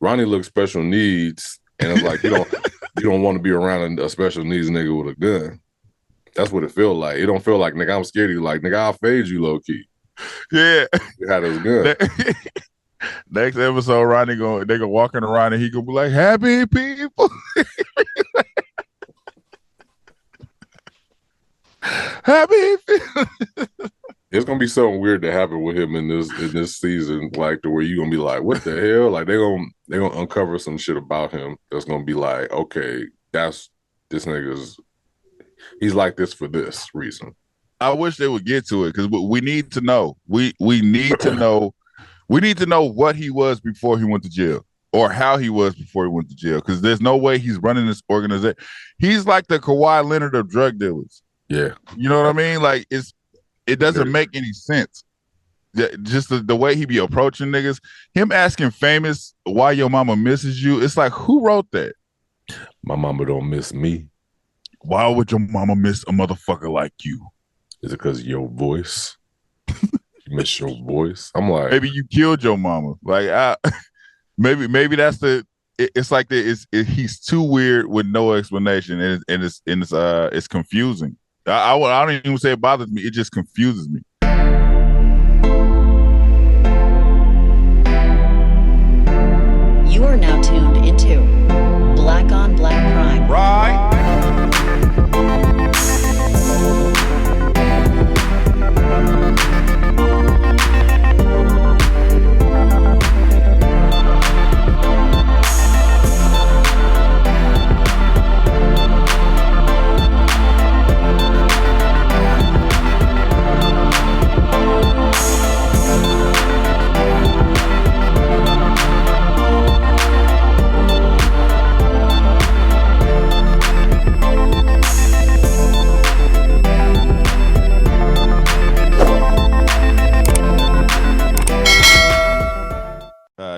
Ronnie looks special needs, and it's like you don't want to be around a special needs nigga with a gun. That's what it feel like. It don't feel like nigga, I'm scared of you. Like nigga, I'll fade you low key. Yeah. You had his gun. Next episode, Ronnie they go walking around and he gonna be like, "Happy people, happy people." It's gonna be something weird to happen with him in this season, like to where you gonna be like, what the hell? Like they gonna uncover some shit about him that's gonna be like, okay, this nigga's he's like this for this reason. I wish they would get to it because we need to know. We need to know. We need to know what he was before he went to jail, or how he was before he went to jail. Because there's no way he's running this organization. He's like the Kawhi Leonard of drug dealers. Yeah, you know what I mean. Like it doesn't make any sense. Just the way he be approaching niggas. Him asking Famous why your mama misses you. It's like, who wrote that? My mama don't miss me. Why would your mama miss a motherfucker like you? Is it because of your voice? You miss your voice? I'm like, maybe you killed your mama. Like, maybe that's the. It's like he's too weird with no explanation, and it's confusing. I don't even say it bothers me. It just confuses me. You are now tuned into Black on Black Prime. Right.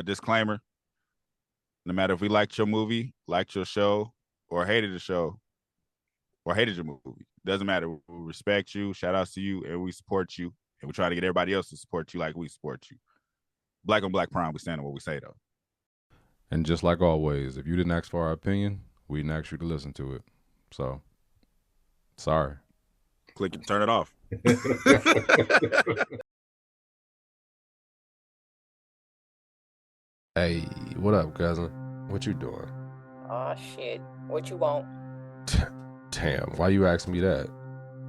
Disclaimer: no matter if we liked your movie, liked your show, or hated the show, or hated your movie, doesn't matter. We respect you, shout outs to you, and we support you, and we try to get everybody else to support you like we support you. Black on Black Prime, we stand on what we say, though. And just like always, if you didn't ask for our opinion, we didn't ask you to listen to it. So, sorry. Click and turn it off. Hey, what up, cousin? What you doing? Aw, shit. What you want? Damn, why you asking me that?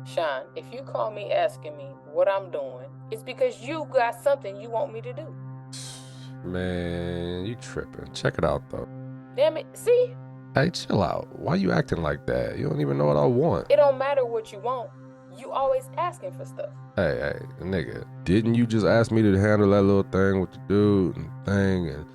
Sean, if you call me asking me what I'm doing, it's because you got something you want me to do. Man, you tripping. Check it out, though. Damn it, see? Hey, chill out. Why you acting like that? You don't even know what I want. It don't matter what you want. You always asking for stuff. Hey, nigga, didn't you just ask me to handle that little thing with the dude and thing, and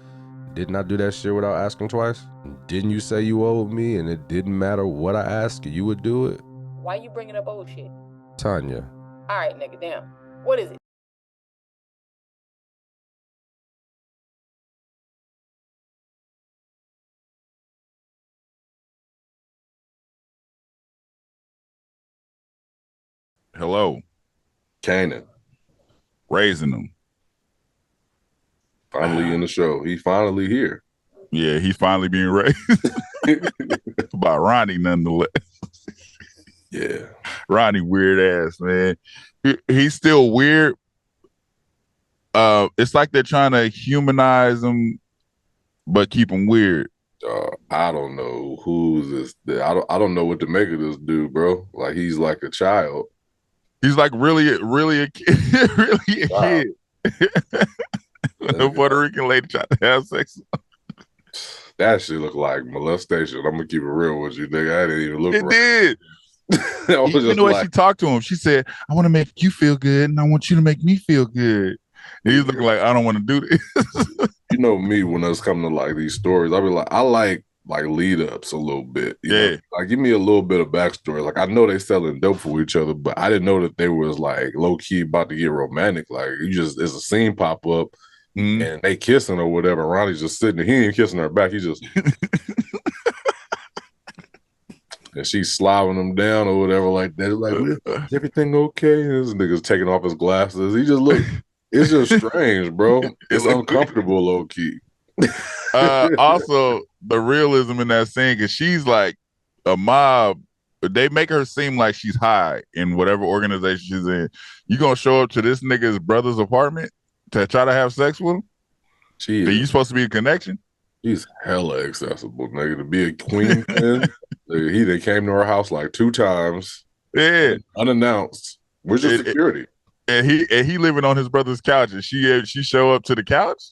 didn't I do that shit without asking twice? Didn't you say you owed me and it didn't matter what I asked, you would do it? Why you bringing up old shit? Tanya. All right, nigga, damn. What is it? Hello. Kanan. Raising them. Finally in the show. He's finally here. Yeah, he's finally being raised. By Ronnie, nonetheless. Yeah. Ronnie, weird ass, man. He's still weird. It's like they're trying to humanize him, but keep him weird. I don't know who's this. I don't know what to make of this dude, bro. Like he's like a child. He's like really a kid. Really a Wow. kid. A Puerto Rican lady tried to have sex. That shit look like molestation. I'm gonna keep it real with you, nigga. I didn't even look. It right. did. You know what she talked to him? She said, "I want to make you feel good, and I want you to make me feel good." And he's looking like, "I don't want to do this." You know me, when it's coming to like these stories, I be like, I like lead ups a little bit. You know? Like give me a little bit of backstory. Like I know they selling dope for each other, but I didn't know that they was like low key about to get romantic. Like there's a scene pop up and they kissing or whatever. Ronnie's just sitting there. He ain't kissing her back. He just and she's slobbing him down or whatever like that. Like, is everything okay? And this nigga's taking off his glasses. He just look. It's just strange, bro. It's uncomfortable, low key. Also, the realism in that scene, because she's like a mob. They make her seem like she's high in whatever organization she's in. You gonna show up to this nigga's brother's apartment to try to have sex with him? Are you supposed to be a connection? She's hella accessible, nigga. To be a queen, they came to her house like 2 times, unannounced. Where's your security? And he living on his brother's couch, and she show up to the couch.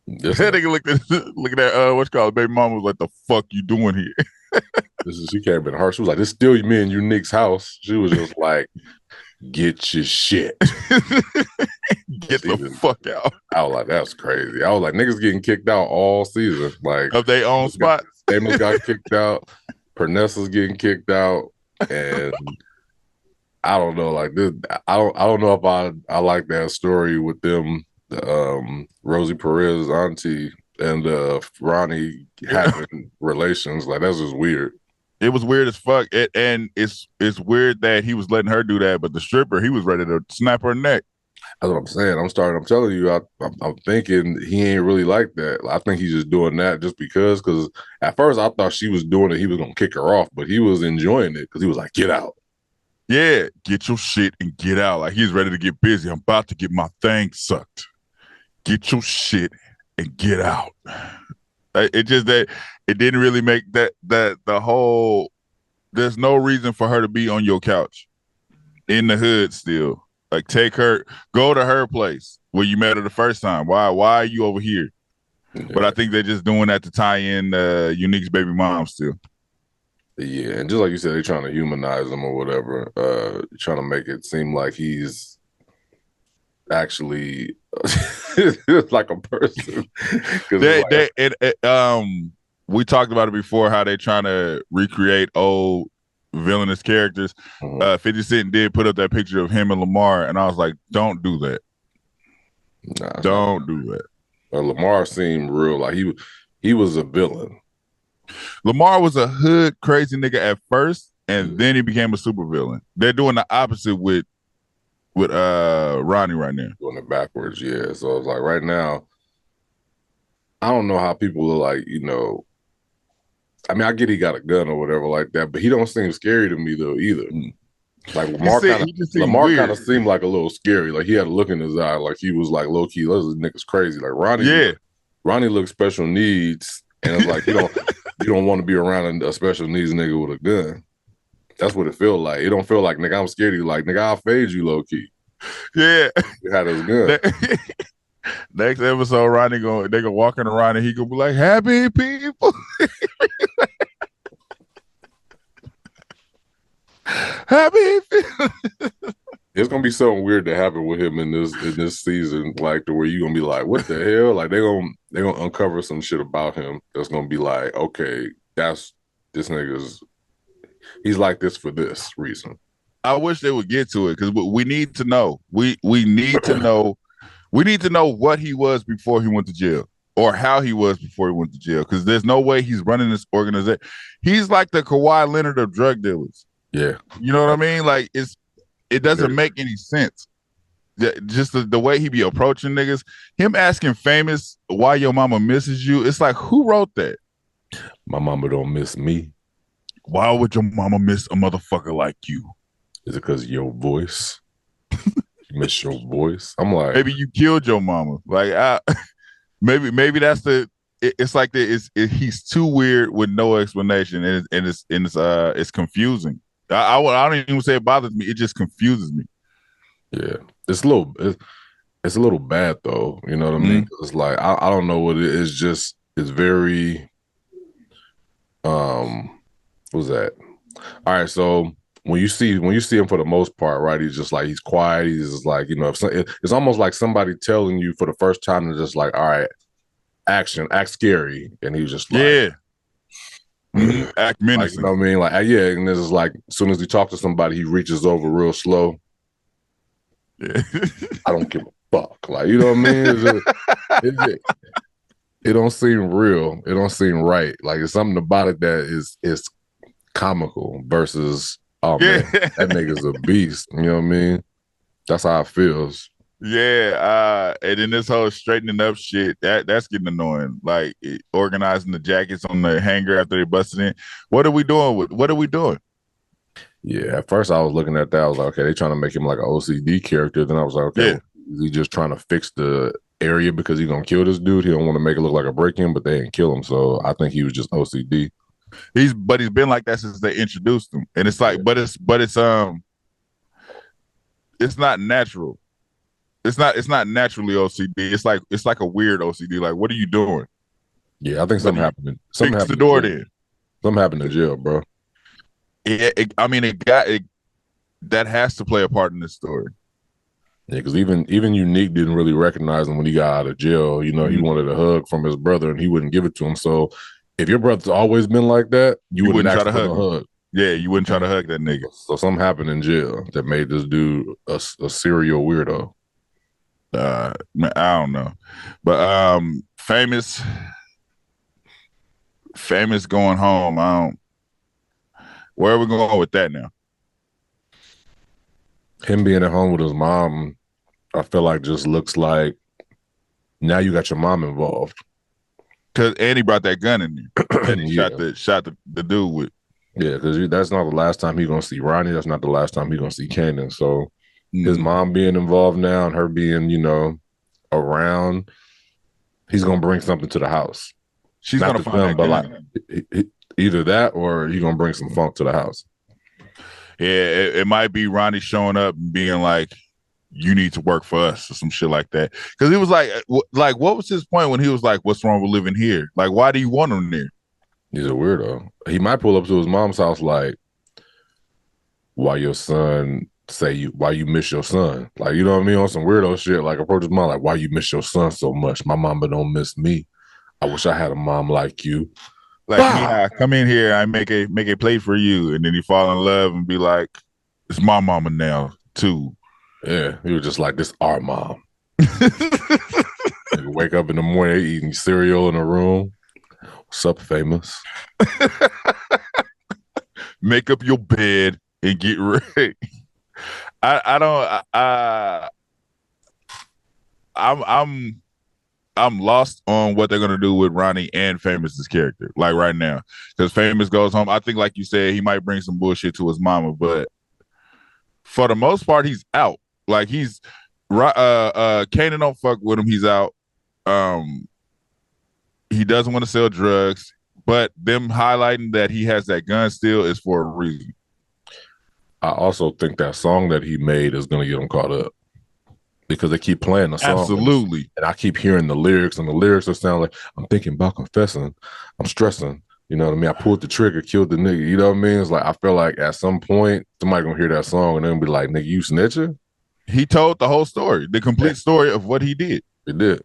That nigga look at that what's called baby mama was like, the fuck you doing here? She came in her. She was like, "This still me and Unique's house." She was just like, "Get your shit, get the fuck out." I was like, "That's crazy." I was like, "Niggas getting kicked out all season, like of their own spot." Amos got kicked out. Pernessa's getting kicked out, and I don't know. Like this, I don't know if I like that story with them. Rosie Perez's auntie and Ronnie having relations. Like that's just weird. It was weird as fuck. And it's weird that he was letting her do that, but the stripper, he was ready to snap her neck. That's what I'm saying. I'm telling you, I'm thinking he ain't really like that. I think he's just doing that just because at first I thought she was doing it, he was gonna kick her off, but he was enjoying it because he was like, "Get out." Yeah, get your shit and get out. Like he's ready to get busy. I'm about to get my thing sucked. Get your shit and get out. It just that it didn't really make that the whole. There's no reason for her to be on your couch in the hood still. Like take her, go to her place where you met her the first time. Why are you over here? Yeah. But I think they're just doing that to tie in Unique's baby mom still. Yeah, and just like you said, they're trying to humanize him or whatever, trying to make it seem like he's actually like a person. We talked about it before, how they trying to recreate old villainous characters. 50 Cent did put up that picture of him and Lamar, and I was like, don't do that. Don't do that. Lamar seemed real, like he was a villain. Lamar was a hood crazy nigga at first, and then he became a super villain. They're doing the opposite with Ronnie right now. Doing it backwards, yeah. So it's like right now, I don't know how people are like, I mean, I get he got a gun or whatever like that, but he don't seem scary to me though either. Like Lamar kind of seemed like a little scary. Like he had a look in his eye, like he was like low key. Those niggas crazy. Like Ronnie looks special needs, and it's like you don't want to be around a special needs nigga with a gun. That's what it feel like. It don't feel like nigga I'm scared of you. Like nigga I'll fade you low key. Yeah, he had his gun. Next episode, Ronnie they go walking around and he gonna be like, "Happy people." Happy. It's gonna be something weird to happen with him in this season, like to where you gonna be like, what the hell? Like they gonna uncover some shit about him that's gonna be like, okay, this nigga's he's like this for this reason. I wish they would get to it because we need to know. We need to know. We need to know what he was before he went to jail, or how he was before he went to jail. Because there's no way he's running this organization. He's like the Kawhi Leonard of drug dealers. Yeah, you know what I mean. Like it doesn't make any sense. Just the way he be approaching niggas. Him asking Famous why your mama misses you. It's like, who wrote that? My mama don't miss me. Why would your mama miss a motherfucker like you? Is it because of your voice? You miss your voice? I'm like, maybe you killed your mama. Like, maybe that's the. It's like he's too weird with no explanation, and it's confusing. I don't even say it bothers me. It just confuses me. Yeah, it's a little bad though. You know what I mean? It's like I don't know what it is. Just it's very. What's that? All right, so. When you see him for the most part, right? He's just like he's quiet. He's just like it's almost like somebody telling you for the first time to just like, all right, action, act scary, and he's just like, act menacing. Like, you know what I mean? Like and this is like as soon as he talks to somebody, he reaches over real slow. Yeah, I don't give a fuck. Like you know what I mean? It don't seem real. It don't seem right. Like it's something about it that is comical versus. Oh man, that nigga's a beast. You know what I mean? That's how it feels. Yeah, and then this whole straightening up shit, that's getting annoying. Like organizing the jackets on the hanger after they busted in. What are we doing? Yeah, at first I was looking at that. I was like, okay, they trying to make him like an OCD character. Then I was like, okay, Yeah. is he just trying to fix the area because he's gonna kill this dude? He don't want to make it look like a break-in, but they didn't kill him. So I think he was just OCD. He's been like that since they introduced him. And it's like, Yeah. but it's not natural. It's not naturally OCD. It's like a weird OCD. Like, what are you doing? Yeah, I think something happened. Something Fix happened the door in jail. then. Something happened in jail, bro. That has to play a part in this story. Yeah, because even Unique didn't really recognize him when he got out of jail. You know, he wanted a hug from his brother and he wouldn't give it to him. So if your brother's always been like that, you wouldn't try to ask for hug. a hug. Yeah, you wouldn't try to hug that nigga. So something happened in jail that made this dude a serial weirdo. I don't know, but famous going home. Where are we going with that now? Him being at home with his mom, I feel like just looks like now you got your mom involved. Cause Andy brought that gun in there and he Yeah. shot the dude with. Yeah, because that's not the last time he's gonna see Ronnie. That's not the last time he's gonna see Kanan. So his mom being involved now and her being, you know, around, he's gonna bring something to the house. She's Not gonna to find them, that but gun. like either that or he's gonna bring some funk to the house. Yeah, it might be Ronnie showing up and being like, "You need to work for us" or some shit like that. Because he was like, what was his point when he was like, "What's wrong with living here? Like, why do you want him there?" He's a weirdo. He might pull up to his mom's house like, why you miss your son? Like, you know what I mean? On some weirdo shit, like approach his mom, like, why you miss your son so much? My mama don't miss me. I wish I had a mom like you. Like, Mia, come in here, I make a plate for you, and then he fall in love and be like, "It's my mama now too." Yeah, he was just like, this our mom. Wake up in the morning, they eating cereal in the room. What's up, famous? Make up your bed and get ready. I'm lost on what they're gonna do with Ronnie and Famous's character, like right now, because Famous goes home. I think, like you said, he might bring some bullshit to his mama, but for the most part, he's out. Like he's Kanan don't fuck with him. He's out. He doesn't want to sell drugs, but them highlighting that he has that gun still is for a reason. I also think that song that he made is going to get him caught up because they keep playing the song. Absolutely. And I keep hearing the lyrics, and the lyrics are sound like, I'm thinking about confessing. I'm stressing. You know what I mean? I pulled the trigger, killed the nigga. You know what I mean? It's like, I feel like at some point, somebody going to hear that song and then be like, nigga, you snitching? He told the whole story, the complete story of what he did. He did.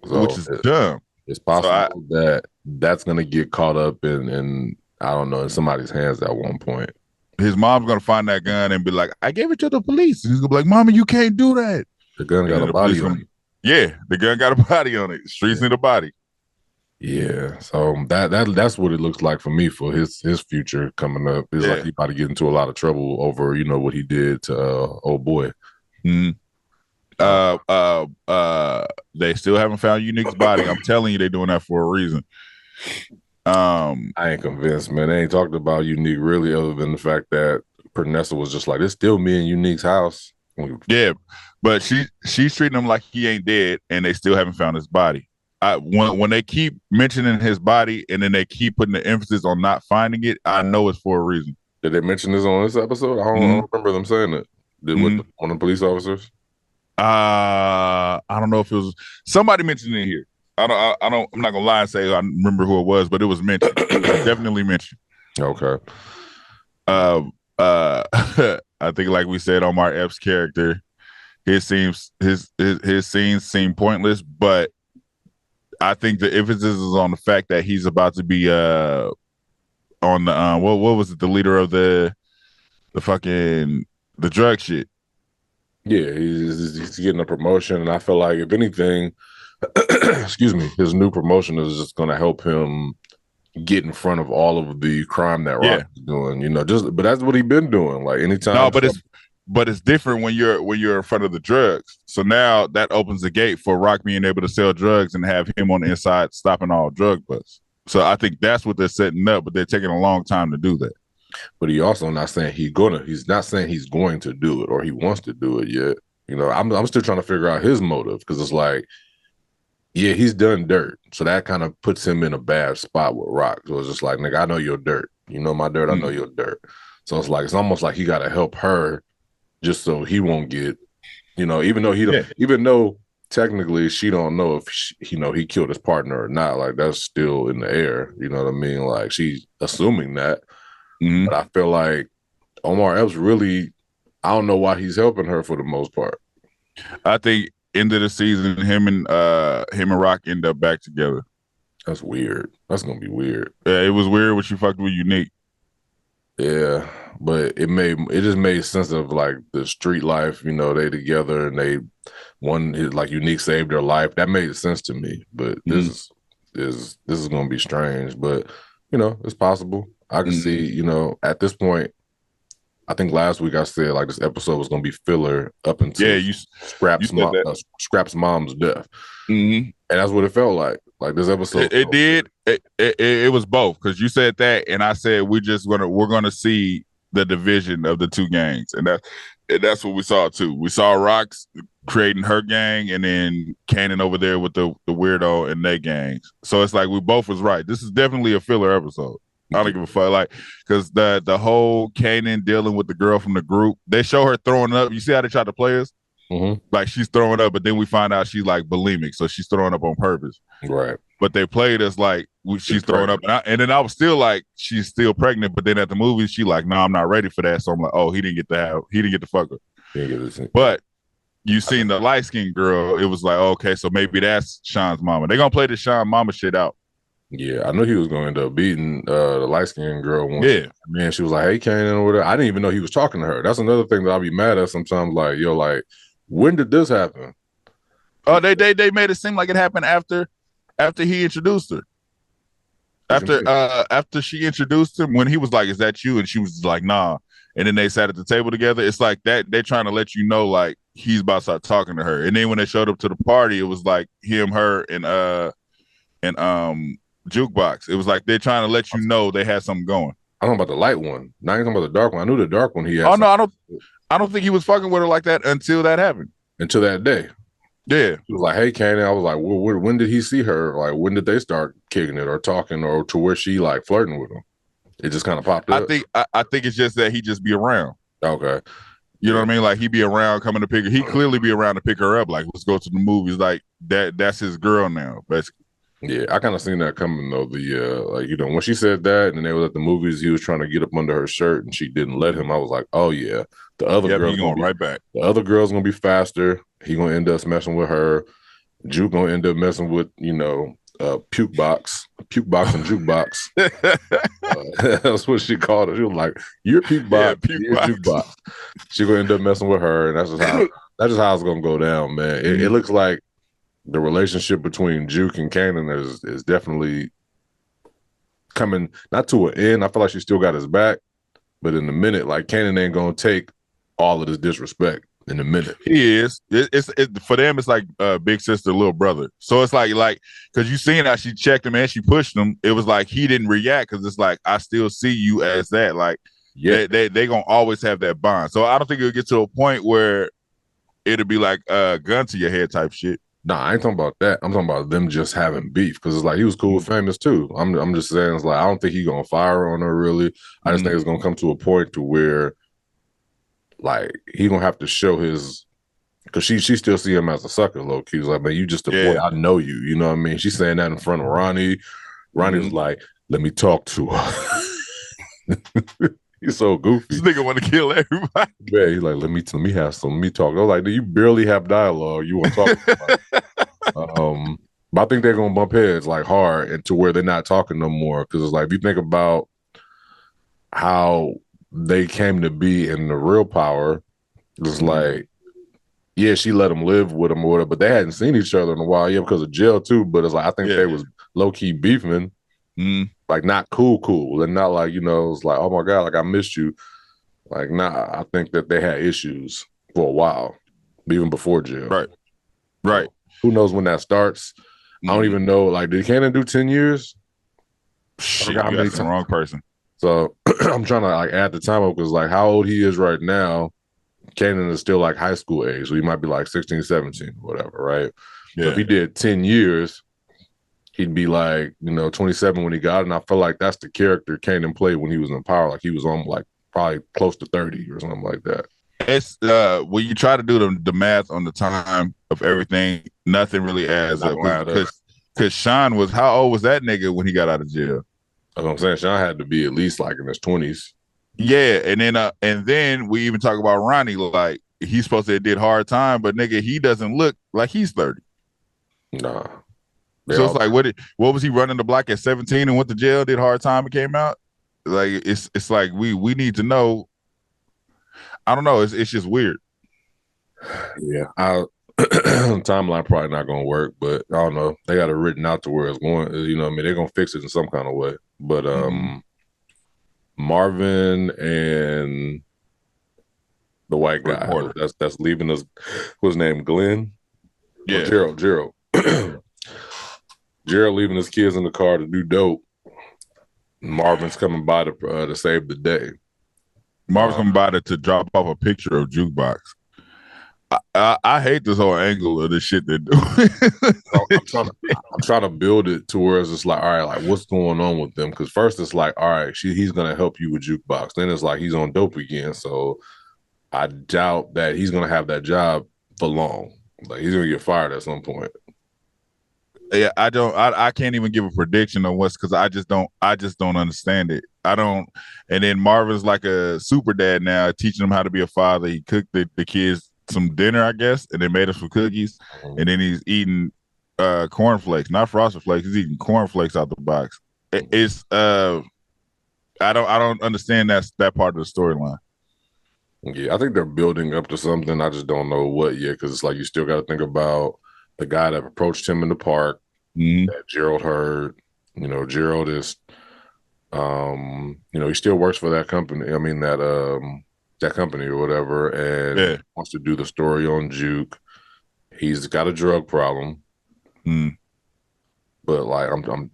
So which is dumb. It's possible that that's going to get caught up in, I don't know, in somebody's hands at one point. His mom's going to find that gun and be like, I gave it to the police. And he's going to be like, Mama, you can't do that. The gun got a body on it. Yeah, the gun got a body on it. Streets need a body. Yeah, so that's what it looks like for me for his future coming up. It's like he about to get into a lot of trouble over, you know, what he did to old boy. Mm-hmm. They still haven't found Unique's body. I'm telling you, they're doing that for a reason. I ain't convinced, man. They ain't talked about Unique really, other than the fact that Pernessa was just like, it's still me and Unique's house. Yeah, but she's treating him like he ain't dead, and they still haven't found his body. When they keep mentioning his body and then they keep putting the emphasis on not finding it, I know it's for a reason. Did they mention this on this episode? I don't remember them saying it. Did one of the police officers? I don't know if it was somebody mentioned it here. I'm not gonna lie and say I remember who it was, but it was mentioned. It was definitely mentioned. Okay. I think, like we said, Omar Epps' character, his scenes seem pointless, but I think the emphasis is on the fact that he's about to be on the what was it, the leader of the drug shit. Yeah, he's getting a promotion, and I feel like if anything, excuse me, his new promotion is just going to help him get in front of all of the crime that Rock is doing. You know, but that's what he's been doing. Like anytime. No, But it's different when you're in front of the drugs. So now that opens the gate for Rock being able to sell drugs and have him on the inside stopping all drug busts. So I think that's what they're setting up, but they're taking a long time to do that. But he also not saying he's not saying he's going to do it or he wants to do it yet. You know, I'm still trying to figure out his motive because it's like, yeah, he's done dirt. So that kind of puts him in a bad spot with Rock. So it's just like, nigga, I know your dirt. You know my dirt, I know your dirt. So it's like, it's almost like he got to help her just so he won't get, you know, even though technically she don't know if he killed his partner or not. Like that's still in the air. You know what I mean? Like she's assuming that. But I feel like Omar Epps really, I don't know why he's helping her for the most part. I think end of the season, him and Rock end up back together. That's weird. That's gonna be weird. Yeah, it was weird when she fucked with Unique. Yeah, but it just made sense of like the street life. You know, they together and like Unique saved their life. That made sense to me. But this is gonna be strange. But you know, it's possible. I can see. You know, at this point, I think last week I said like this episode was gonna be filler up until Scrap's mom's death, and that's what it felt like. Like this episode, it did. It was both because you said that, and I said we're gonna see the division of the two gangs, and that's what we saw too. We saw Rox creating her gang, and then Kanan over there with the weirdo and their gangs. So it's like we both was right. This is definitely a filler episode. I don't give a fuck, like, because the whole Kanan dealing with the girl from the group, they show her throwing up. You see how they try to play us? Like she's throwing up, but then we find out she's like bulimic, so she's throwing up on purpose. Right. But they played us like she's throwing up, and then I was still like, she's still pregnant. But then at the movies, she like, no, I'm not ready for that. So I'm like, oh, he didn't get to fuck her. But you seen the light skinned girl, it was like, okay, so maybe that's Sean's mama. They're gonna play the Sean mama shit out. Yeah, I knew he was going to end up beating the light-skinned girl once. Yeah. Man, she was like, hey, Kanan, or whatever. I didn't even know he was talking to her. That's another thing that I'll be mad at sometimes. Like, yo, like, when did this happen? Oh, they made it seem like it happened after he introduced her. After she introduced him, when he was like, is that you? And she was like, nah. And then they sat at the table together. It's like that. They're trying to let you know, like, he's about to start talking to her. And then when they showed up to the party, it was like him, her, and Jukebox. It was like they're trying to let you know they had something going. I don't know about the light one. Now you're talking about the dark one. I knew the dark one he had. Oh no, I don't think he was fucking with her like that until that happened. Until that day. Yeah. He was like, hey, Kanan. I was like, when did he see her? Like, when did they start kicking it or talking or to where she like flirting with him? It just kind of popped up. I think it's just that he just be around. Okay. You know what I mean? Like he be around coming to pick her. He clearly be around to pick her up. Like, let's go to the movies. Like that's his girl now, basically. Yeah, I kind of seen that coming though. Like, you know, when she said that and they were at the movies, he was trying to get up under her shirt and she didn't let him. I was like, oh yeah, the other girl's going right back. The other girl's gonna be faster. He gonna end up messing with her. Juke gonna end up messing with, you know, puke box and jukebox. That's what she called it. She was like, "You're puke box, you're jukebox." She gonna end up messing with her, and that's just how it's gonna go down, man. It looks like the relationship between Juke and Kanan is definitely coming not to an end. I feel like she still got his back, but in a minute, like Kanan ain't gonna take all of this disrespect in a minute. He is. It's for them. It's like big sister, little brother. So it's like because you seen how she checked him and she pushed him. It was like he didn't react because it's like I still see you as that. Like yeah, they gonna always have that bond. So I don't think it'll get to a point where it'll be like gun to your head type shit. Nah, I ain't talking about that. I'm talking about them just having beef because it's like he was cool with Famous too. I'm just saying it's like I don't think he's gonna fire on her really. I just think it's gonna come to a point to where like he gonna have to show his because she still see him as a sucker low key. He's like, man, you just a boy. I know you. You know what I mean? She's saying that in front of Ronnie. Ronnie was like, let me talk to her. He's so goofy. This nigga want to kill everybody. Yeah, he's like, let me talk. I was like, you barely have dialogue. You want to talk to somebody. But I think they're gonna bump heads like hard and to where they're not talking no more. Because it's like if you think about how they came to be in the real power, it's like, yeah, she let him live with him or whatever, but they hadn't seen each other in a while, yeah, because of jail too. But it's like I think they was low key beefing. Like not cool, and not like, you know, it's like, oh my God, like I missed you. Like, I think that they had issues for a while, even before jail. Right. So, who knows when that starts? I don't even know. Like, did Kanan do 10 years? Shit, you got the wrong person. So I'm trying to like add the time up because like how old he is right now, Kanan is still like high school age. So he might be like 16, 17, whatever, right? Yeah. So if he did 10 years, he'd be like, 27 when he got it. And I feel like that's the character Kanan played when he was in power. Like he was on like probably close to 30 or something like that. It's when you try to do the math on the time of everything, nothing really adds up. Because Sean was, how old was that nigga when he got out of jail? That's what I'm saying. Sean had to be at least like in his 20s. Yeah, and then we even talk about Ronnie, like he's supposed to have did hard time, but nigga, he doesn't look like he's 30. Nah. So it's like, what was he running the block at 17 and went to jail, did hard time and came out? Like it's like we need to know. I don't know. It's just weird. Yeah, timeline probably not gonna work, but I don't know. They got it written out to where it's going. I mean, they're gonna fix it in some kind of way. But Marvin and the white guy that's leaving us, what's his name, Glenn? Yeah, Gerald. Gerald leaving his kids in the car to do dope. Marvin's coming by to save the day. Marvin's coming by to drop off a picture of Jukebox. I hate this whole angle of this shit they're doing. I'm trying to build it towards it's like, all right, like what's going on with them? Because first it's like, all right, he's gonna help you with Jukebox. Then it's like he's on dope again. So I doubt that he's gonna have that job for long. Like he's gonna get fired at some point. Yeah, I can't even give a prediction on what's because I just don't understand it. I don't. And then Marvin's like a super dad now, teaching him how to be a father. He cooked the kids some dinner, I guess, and then made us some cookies. And then he's eating cornflakes, not Frosted Flakes. He's eating cornflakes out the box. It's I don't understand that part of the storyline. Yeah, I think they're building up to something. I just don't know what yet because it's like you still got to think about the guy that approached him in the park that Gerald heard. Gerald is, he still works for that company. I mean that company or whatever, and wants to do the story on Juke. He's got a drug problem, but like I don't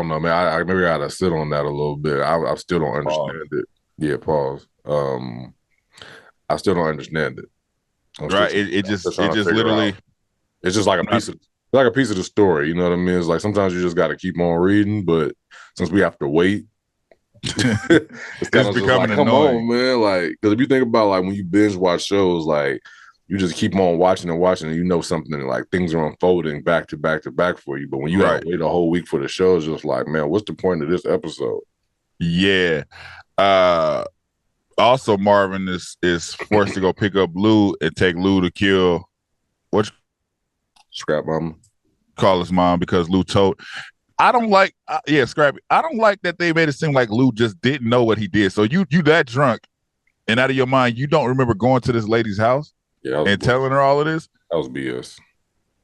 know, man. I maybe I gotta sit on that a little bit. I still don't understand it. Yeah, pause. I still don't understand it. It just literally. It's just like a piece of the story. You know what I mean? It's like sometimes you just got to keep on reading, but since we have to wait, it's kind of becoming like, come on, man. Like, because if you think about like when you binge watch shows, like you just keep on watching, and something like things are unfolding back to back to back for you. But when you have to wait a whole week for the show, it's just like, man, what's the point of this episode? Yeah. Also, Marvin is forced to go pick up Lou and take Lou to kill Scrap Mama. Call his mom because Lou told. I don't like, Scrappy. I don't like that they made it seem like Lou just didn't know what he did. So you that drunk and out of your mind, you don't remember going to this lady's house and telling her all of this? That was BS.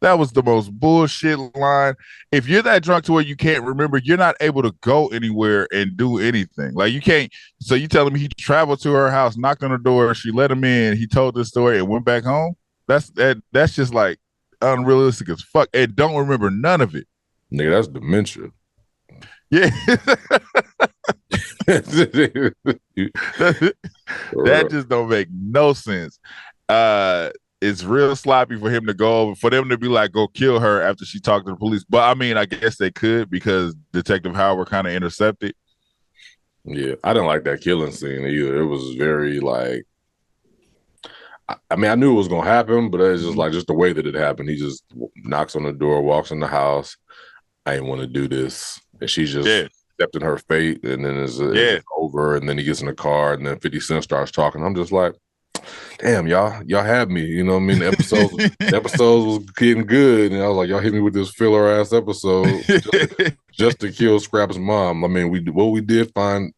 That was the most bullshit line. If you're that drunk to where you can't remember, you're not able to go anywhere and do anything. Like you can't. So you telling me he traveled to her house, knocked on her door, she let him in, he told this story and went back home? That's just like unrealistic as fuck and don't remember none of it. Nigga, that's dementia. Yeah. that just don't make no sense. It's real sloppy for him to go over, for them to be like, go kill her after she talked to the police. But I mean, I guess they could because Detective Howard kind of intercepted. Yeah, I didn't like that killing scene either. It was very like, I mean, I knew it was gonna happen, but it's just like the way that it happened. He just knocks on the door, walks in the house. I didn't want to do this, and she's just accepting her fate. And then it's over. And then he gets in the car, and then 50 Cent starts talking. I'm just like, damn, y'all had me. You know what I mean? The episodes was getting good, and I was like, y'all hit me with this filler ass episode just to kill Scrap's mom. I mean, we did find,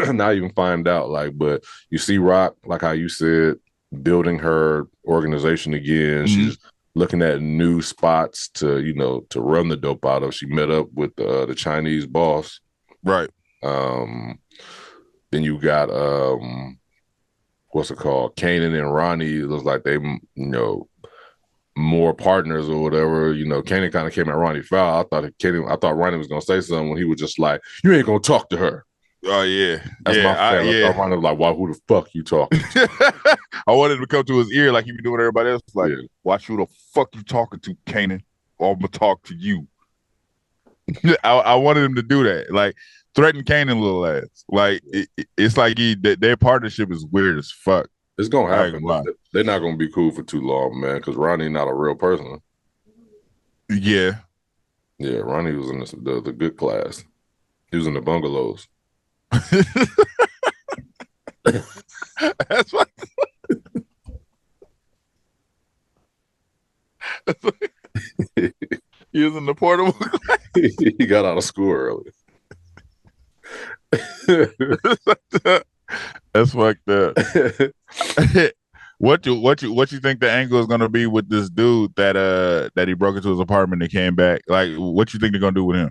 not even find out. Like, but you see Rock, like how you said, building her organization again. She's looking at new spots to run the dope out of. She met up with the Chinese boss. Right. Then you got what's it called? Kanan and Ronnie, it looks like they, more partners or whatever. Kanan kind of came at Ronnie foul. I thought Ronnie was gonna say something when he was just like, "You ain't gonna talk to her." Oh yeah, that's my fan. I thought Ronnie was like, "Why? Who the fuck you talking to?" I wanted him to come to his ear like he be doing everybody else. Like, watch who the fuck you talking to, Kanan, or I'm gonna talk to you. I wanted him to do that, like threaten Kanan little ass. Like it's like their partnership is weird as fuck. It's gonna happen. They're not gonna be cool for too long, man. Because Ronnie not a real person. Yeah, Ronnie was in the good class. He was in the bungalows. That's what. He was in the portable. He got out of school early. That's fucked up. What you think the angle is gonna be with this dude that he broke into his apartment and came back? Like, what you think they're gonna do with him?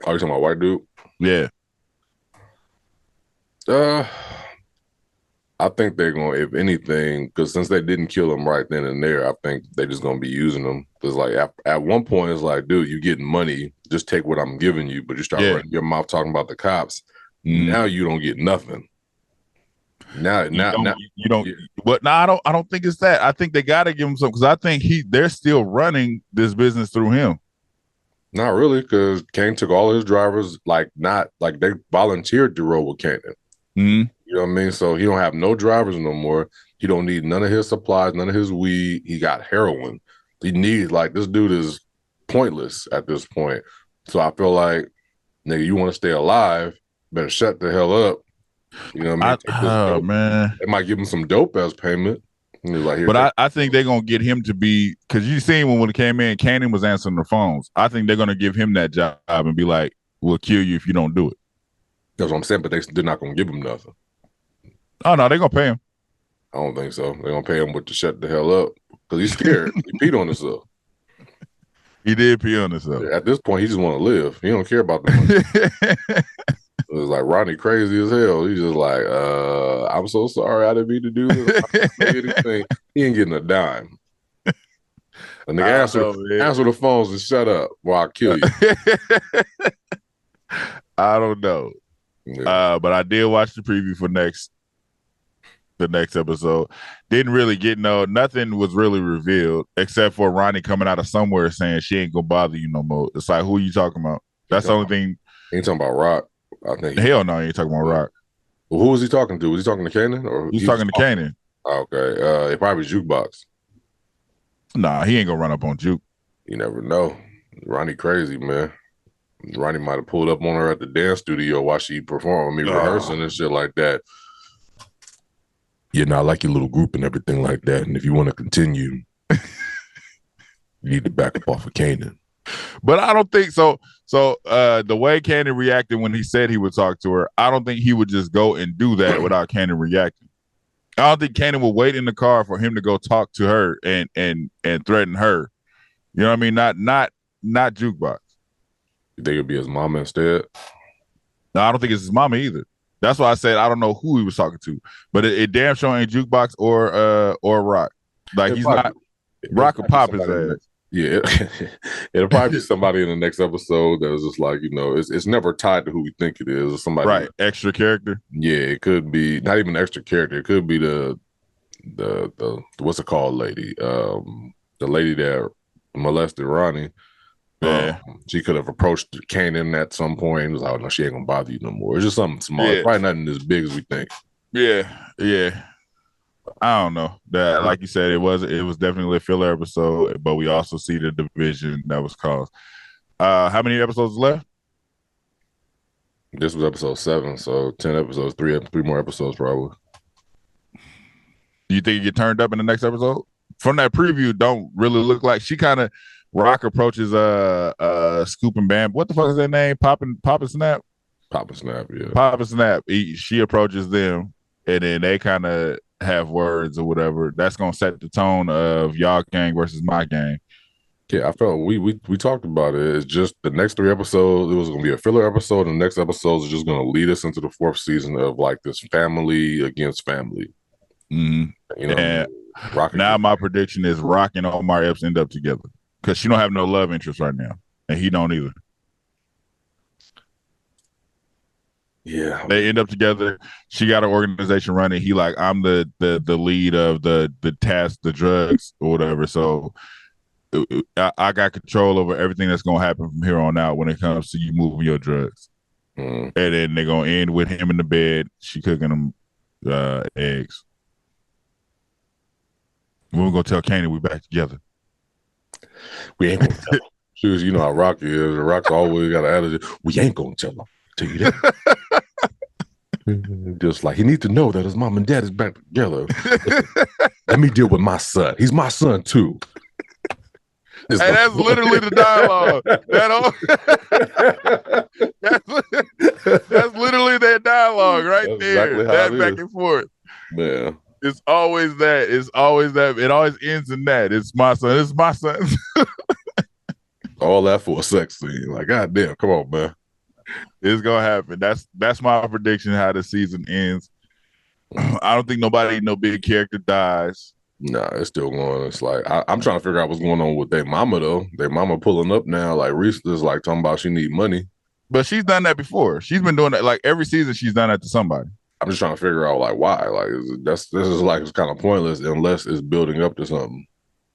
Are you talking about white dude? Yeah. I think they're gonna, if anything, because since they didn't kill him right then and there, I think they're just gonna be using him. Because like at one point, it's like, dude, you getting money, just take what I'm giving you. But you start running your mouth talking about the cops. Now you don't get nothing. Now you don't. But no, I don't think it's that. I think they got to give him some, because I think they're still running this business through him. Not really, because Kane took all his drivers, not like they volunteered to roll with Kanan. Mm-hmm. You know what I mean? So he don't have no drivers no more. He don't need none of his supplies, none of his weed. He got heroin. He needs, this dude is pointless at this point. So I feel like, nigga, you want to stay alive, better shut the hell up. You know what I mean? Man. They might give him some dope as payment. But I think they're going to get him to be, because you seen when it came in, Kanan was answering the phones. I think they're going to give him that job and be like, we'll kill you if you don't do it. That's what I'm saying, but they're not going to give him nothing. Oh, no, they're going to pay him. I don't think so. They're going to pay him to shut the hell up because he's scared. He peed on himself. He did pee on himself. At this point, he just want to live. He don't care about the money. It was like Ronnie crazy as hell. He's just like, I'm so sorry I didn't mean to do this. He ain't getting a dime. And they answer the phones and shut up while I kill you. I don't know. Yeah. But I did watch the preview for the next episode. Didn't really get nothing was really revealed except for Ronnie coming out of somewhere saying she ain't gonna bother you no more. It's like, who are you talking about? That's the only thing. He ain't talking about Rock. I think hell no, he ain't talking about Rock. Well, who was he talking to? Was he talking to Kanan or he's talking to Kanan? Okay, it probably Jukebox. Nah, he ain't gonna run up on Juke. You never know. Ronnie crazy, man. Ronnie might have pulled up on her at the dance studio while she performed, rehearsing and shit like that. I like your little group and everything like that. And if you want to continue, you need to back up off of Kanan. But I don't think so. So the way Kanan reacted when he said he would talk to her, I don't think he would just go and do that without Kanan reacting. I don't think Kanan would wait in the car for him to go talk to her and threaten her. You know what I mean? Not Jukebox. You think it'd be his mama instead? No, I don't think it's his mama either. That's why I said I don't know who he was talking to, but it damn sure ain't Jukebox or Rock. Like he's not. Rock or Pop his ass. Yeah, it'll probably be somebody in the next episode that is just like, it's never tied to who we think it is. Or somebody, right? Extra character. Yeah, it could be not even extra character. It could be the what's it called, lady? The lady that molested Ronnie. Yeah, she could have approached Kanan at some point and was like, "Oh no, she ain't gonna bother you no more." It's just something small. Yeah. It's probably nothing as big as we think. Yeah. I don't know. That, like you said, it was definitely a filler episode, but we also see the division that was caused. How many episodes left? This was episode 7, so 10 episodes, three more episodes probably. Do you think you get turned up in the next episode? From that preview, don't really look like she kind of Rock approaches Scoop and Bam. What the fuck is their name? Pop and Snap? Pop and Snap, yeah. Pop and Snap. She approaches them, and then they kind of have words or whatever. That's gonna set the tone of y'all gang versus my gang. Yeah, I felt we talked about it. It's just the next 3 episodes. It was going to be a filler episode, and the next episodes are just going to lead us into the 4th season of like this family against family. Mm-hmm. You know, And Rock now my prediction is Rock and Omar Epps end up together because she don't have no love interest right now, and he don't either. Yeah, they end up together. She got an organization running. He like, I'm the lead of the task, the drugs or whatever. So I got control over everything that's gonna happen from here on out when it comes to you moving your drugs. And then they're gonna end with him in the bed, she cooking him eggs. We're gonna tell Kanan we back together. We ain't gonna tell him. You know how Rocky is. Rock's always got an attitude. We ain't gonna tell him. Tell you that. Just like he needs to know that his mom and dad is back together. Let me deal with my son. He's my son too. Hey, that's literally the dialogue. That's literally that dialogue right that's there. Exactly that back and forth. Yeah. It's always that. It's always that. It always ends in that. It's my son. It's my son. All that for a sex scene. Like, God damn, come on, man. It's gonna happen. That's my prediction how the season ends. I don't think no big character dies. Nah, it's still going. It's like I'm trying to figure out what's going on with their mama though. Their mama pulling up now. Like Reese is like talking about she need money. But she's done that before. She's been doing that like every season. She's done that to somebody. I'm just trying to figure out like why. Like this is like it's kind of pointless unless it's building up to something.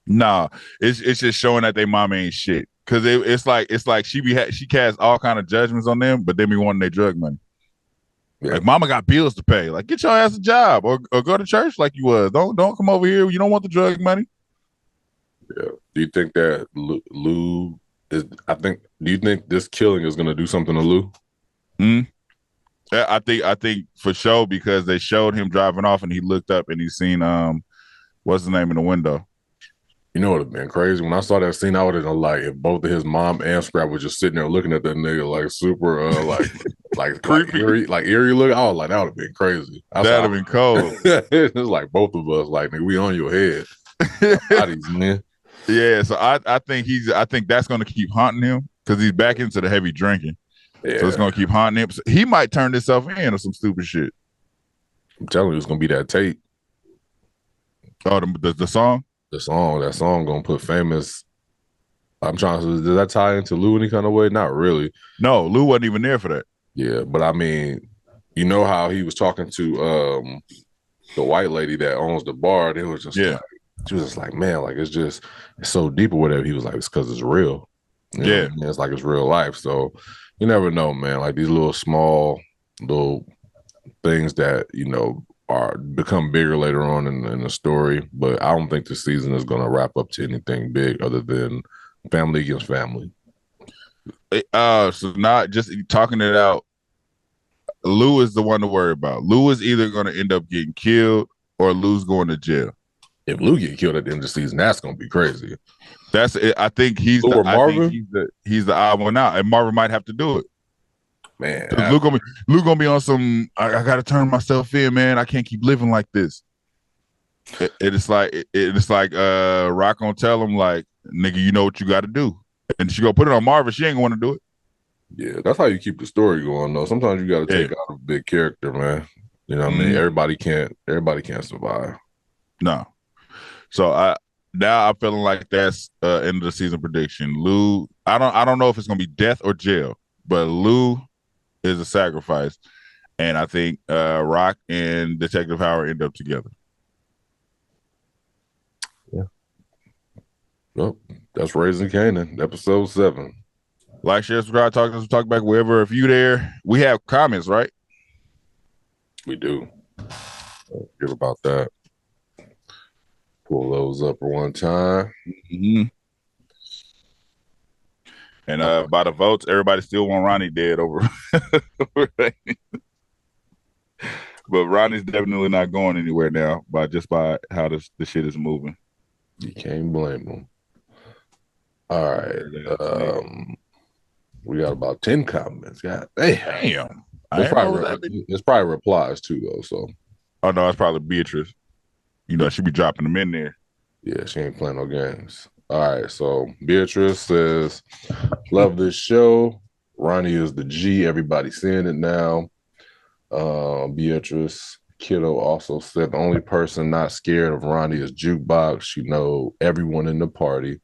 Nah, it's just showing that their mama ain't shit. Cause it's like she casts all kind of judgments on them, but they be wanting their drug money. Yeah. Like mama got bills to pay. Like get your ass a job or go to church like you was. Don't come over here. You don't want the drug money. Yeah. Do you think that Lou is? Do you think this killing is going to do something to Lou? I think for sure because they showed him driving off and he looked up and he seen what's his name in the window. You know, it would have been crazy. When I saw that scene, I would have been like, if both of his mom and Scrap were just sitting there looking at that nigga like super, like creepy, like eerie look. I was like, that would have been crazy. That'd have been cold. It's like both of us, like, nigga, we on your head. Bodies, man. Yeah, so I think that's going to keep haunting him because he's back into the heavy drinking. Yeah. So it's going to keep haunting him. So he might turn himself in or some stupid shit. I'm telling you, it's going to be that tape. Oh, the song? That song gonna put famous. I'm trying to. Does that tie into Lou any kind of way? Not really. No, Lou wasn't even there for that. Yeah, but I mean, you know how he was talking to the white lady that owns the bar. They was just like, she was just like, man, like it's so deep or whatever. He was like, it's because it's real. You know what I mean? It's like it's real life. So you never know, man. Like these little small things that become bigger later on in the story, but I don't think the season is going to wrap up to anything big other than family against family. So not just talking it out. Lou is the one to worry about. Lou is either going to end up getting killed or Lou's going to jail. If Lou get killed at the end of the season, that's going to be crazy. That's it. I think he's he's the odd one out, and Marvin might have to do it. Man, Lou gonna be on some. I gotta turn myself in, man. I can't keep living like this. It's like Rock gonna tell him like, nigga, you know what you got to do, and she gonna put it on Marvin. She ain't gonna want to do it. Yeah, that's how you keep the story going, though. Sometimes you got to take out a big character, man. You know what I mean? Everybody can't survive. No. So I'm feeling like that's end of the season prediction. Lou, I don't know if it's gonna be death or jail, but Lou is a sacrifice, and I think Rock and Detective Howard end up together. Yeah. Well, that's Raising Kanan, episode 7. Like, share, subscribe, talk back wherever. If you there, we have comments, right? We do. Give about that. Pull those up for one time. Mm-hmm. And by the votes, everybody still want Ronnie dead over. But Ronnie's definitely not going anywhere now by how the shit is moving. You can't blame him. All right. We got about 10 comments. God damn. It's probably replies too, though. So. Oh no, it's probably Beatrice. You know, she be dropping them in there. Yeah, she ain't playing no games. All right, so Beatrice says, love this show. Ronnie is the G. Everybody's seeing it now. Beatrice Kiddo also said the only person not scared of Ronnie is Jukebox. She know everyone in the party.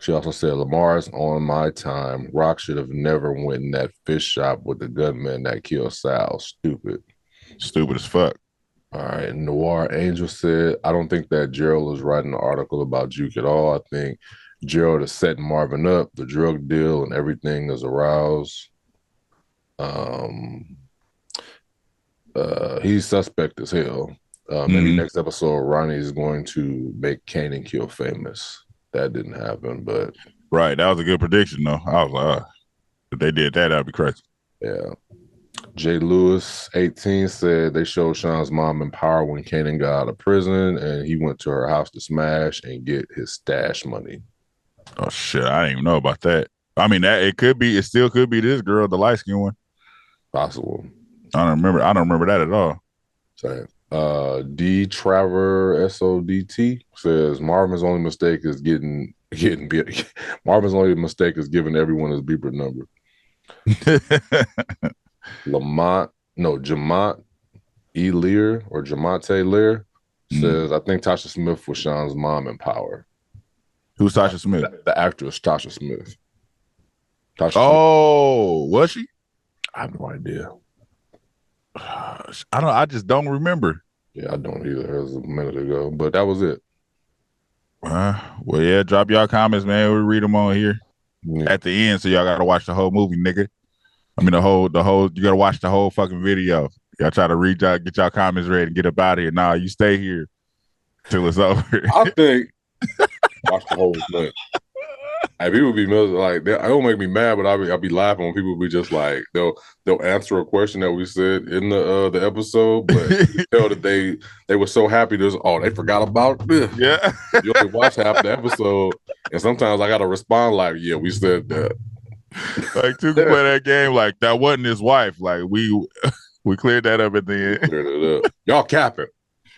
She also said Lamar's on my time. Rock should have never went in that fish shop with the gunman that killed Sal. Stupid as fuck. All right. Noir Angel said, I don't think that Gerald is writing an article about Juke at all. I think Gerald is setting Marvin up. The drug deal and everything is aroused. He's suspect as hell. Maybe next episode, Ronnie is going to make Kanan kill Famous. That didn't happen, but right, that was a good prediction though. I was like, if they did that, that'd be crazy. Yeah. Jay Lewis, 18, said they showed Sean's mom in power when Kanan got out of prison, and he went to her house to smash and get his stash money. Oh shit, I didn't even know about that. I mean, that it still could be this girl, the light skinned one. Possible. I don't remember that at all. Same. D Traver SODT says Marvin's only mistake is Marvin's only mistake is giving everyone his beeper number. Jamont E. Lear or Jamonte Lear says, I think Tasha Smith was Sean's mom in Power. Who's Tasha Smith? The actress Tasha Smith. Smith. Was she? I have no idea. I just don't remember. Yeah, I don't either. It was a minute ago, but that was it. Well, yeah, drop y'all comments, man. We read them on here at the end, so y'all gotta watch the whole movie, nigga. I mean, the whole. You gotta watch the whole fucking video. Y'all try to read y'all, get y'all comments ready, and get up out of here. Nah, you stay here till it's over. I think watch the whole thing. Hey, people be like, it don't make me mad, but I'll be laughing when people be just like, they'll answer a question that we said in the episode, but you tell that they were so happy. They forgot about this. Yeah, you only watch half the episode, and sometimes I gotta respond like, yeah, we said that. Like Tuka play that game like that wasn't his wife. Like we cleared that up at the end. Cleared it up. Y'all capping.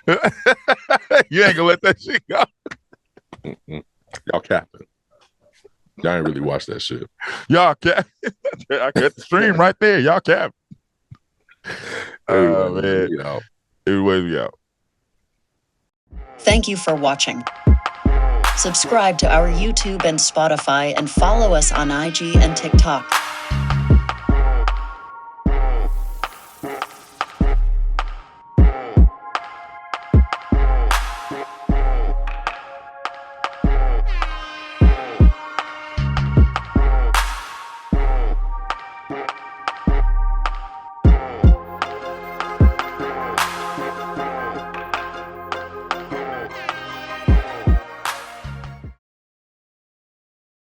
You ain't gonna let that shit go. Y'all capping. Y'all ain't really watch that shit. Y'all cap. I got the stream right there. Y'all cap. Man. Anyways, we out. Thank you for watching. Subscribe to our YouTube and Spotify and follow us on IG and TikTok.